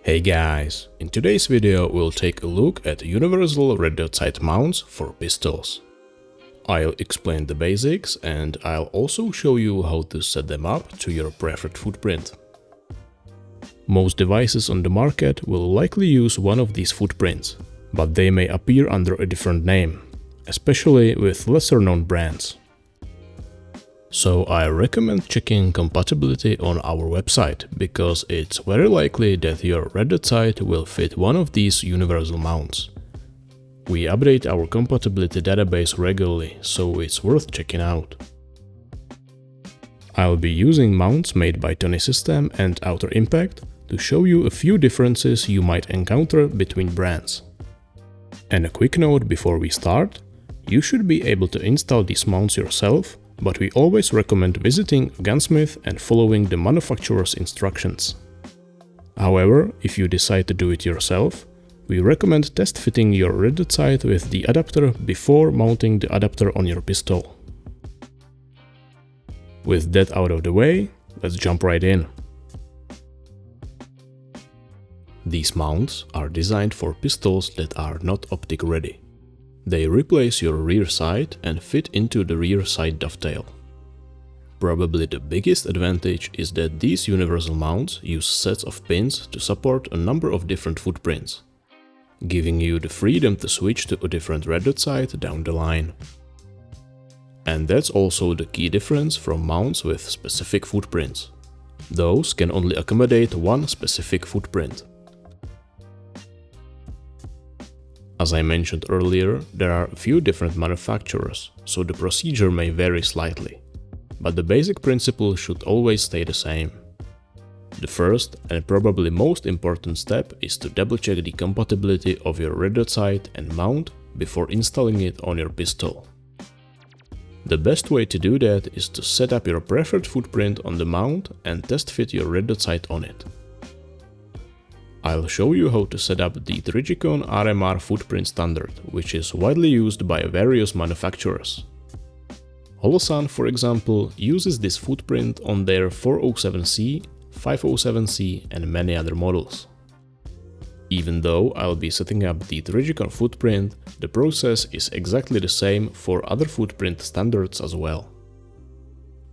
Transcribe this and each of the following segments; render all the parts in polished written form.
Hey guys, in today's video we'll take a look at universal red dot sight mounts for pistols. I'll explain the basics and I'll also show you how to set them up to your preferred footprint. Most devices on the market will likely use one of these footprints, but they may appear under a different name, especially with lesser known brands. So I recommend checking compatibility on our website, because it's very likely that your red dot sight will fit one of these universal mounts. We update our compatibility database regularly, so it's worth checking out. I'll be using mounts made by Tony System and Outer Impact to show you a few differences you might encounter between brands. And a quick note before we start: you should be able to install these mounts yourself, but we always recommend visiting a gunsmith and following the manufacturer's instructions. However, if you decide to do it yourself, we recommend test fitting your red dot sight with the adapter before mounting the adapter on your pistol. With that out of the way, let's jump right in. These mounts are designed for pistols that are not optic ready. They replace your rear sight and fit into the rear sight dovetail. Probably the biggest advantage is that these universal mounts use sets of pins to support a number of different footprints, giving you the freedom to switch to a different red dot sight down the line. And that's also the key difference from mounts with specific footprints. Those can only accommodate one specific footprint. As I mentioned earlier, there are a few different manufacturers, so the procedure may vary slightly, but the basic principle should always stay the same. The first and probably most important step is to double check the compatibility of your red dot sight and mount before installing it on your pistol. The best way to do that is to set up your preferred footprint on the mount and test fit your red dot sight on it. I'll show you how to set up the Trigicon RMR footprint standard, which is widely used by various manufacturers. Holosun, for example, uses this footprint on their 407C, 507C and many other models. Even though I'll be setting up the Trigicon footprint, the process is exactly the same for other footprint standards as well.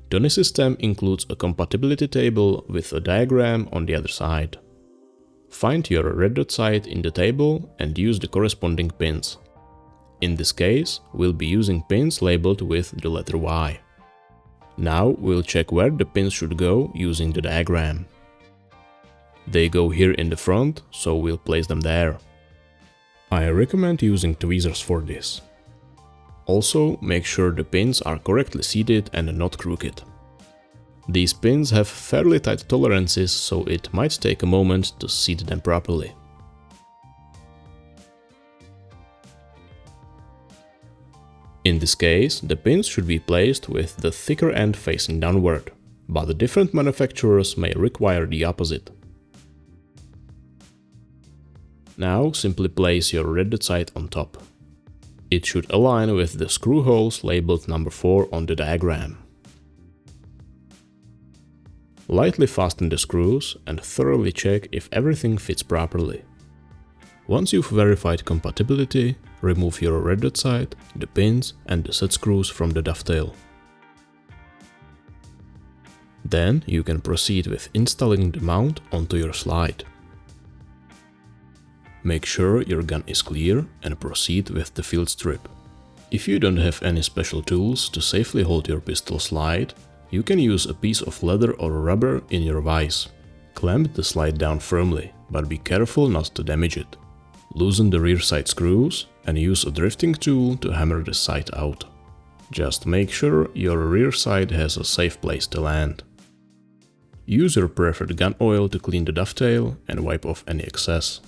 Tony System includes a compatibility table with a diagram on the other side. Find your red dot sight in the table and use the corresponding pins. In this case, we'll be using pins labeled with the letter Y. Now we'll check where the pins should go using the diagram. They go here in the front, so we'll place them there. I recommend using tweezers for this. Also, make sure the pins are correctly seated and not crooked. These pins have fairly tight tolerances, so it might take a moment to seat them properly. In this case, the pins should be placed with the thicker end facing downward, but the different manufacturers may require the opposite. Now simply place your red dot sight on top. It should align with the screw holes labeled number 4 on the diagram. Lightly fasten the screws and thoroughly check if everything fits properly. Once you've verified compatibility, remove your red dot sight, the pins and the set screws from the dovetail. Then you can proceed with installing the mount onto your slide. Make sure your gun is clear and proceed with the field strip. If you don't have any special tools to safely hold your pistol slide, you can use a piece of leather or rubber in your vise. Clamp the slide down firmly, but be careful not to damage it. Loosen the rear sight screws and use a drifting tool to hammer the sight out. Just make sure your rear sight has a safe place to land. Use your preferred gun oil to clean the dovetail and wipe off any excess.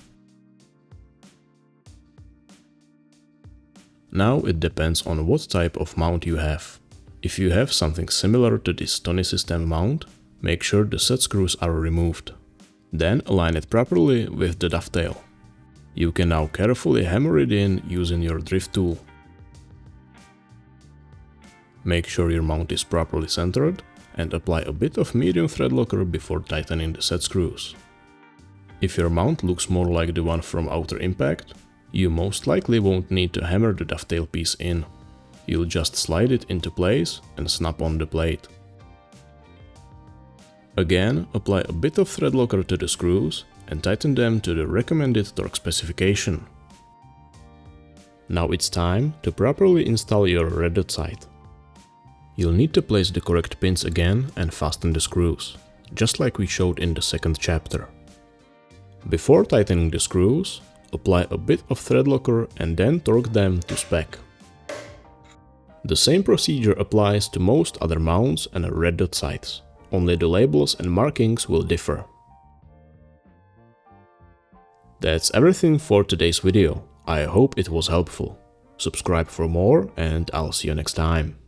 Now it depends on what type of mount you have. If you have something similar to this Tony System mount, make sure the set screws are removed. Then align it properly with the dovetail. You can now carefully hammer it in using your drift tool. Make sure your mount is properly centered and apply a bit of medium thread locker before tightening the set screws. If your mount looks more like the one from Outer Impact, you most likely won't need to hammer the dovetail piece in. You'll just slide it into place and snap on the plate. Again, apply a bit of thread locker to the screws and tighten them to the recommended torque specification. Now it's time to properly install your red dot sight. You'll need to place the correct pins again and fasten the screws, just like we showed in the second chapter. Before tightening the screws, apply a bit of thread locker and then torque them to spec. The same procedure applies to most other mounts and red dot sights, only the labels and markings will differ. That's everything for today's video. I hope it was helpful. Subscribe for more and I'll see you next time.